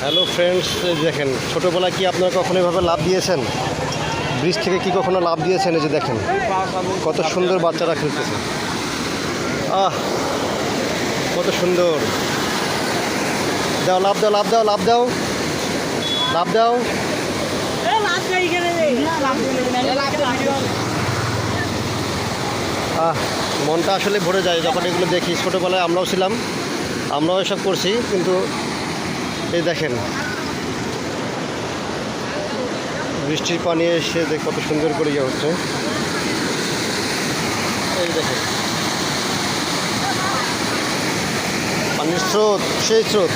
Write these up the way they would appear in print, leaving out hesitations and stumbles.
Hello friends, দেখেন ছোটোবেলায় কি আপনারা কখনো এভাবে লাফ দিয়েছেন? ব্রিজ থেকে কি কখনো লাফ দিয়েছেন? এই যে দেখেন কত সুন্দর বাচ্চারা খেলতেছে। কত সুন্দর! দাও, লাফ দাও, লাফ দাও, লাফ দাও, লাফ দাও। মনটা আসলে ভরে যায় যখন এগুলো দেখি। ছোটোবেলায় আমরাও ছিলাম, আমরাও এসব করছি, কিন্তু এই দেখেন বৃষ্টির পানি এসে কত সুন্দর করে ইয়ে হচ্ছে। এই দেখেন পানির স্রোত, সেই স্রোত।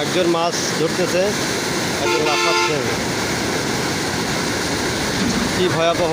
একজন মাছ ধরতেছে, একজন লাফাচ্ছে। কি ভয়াবহ!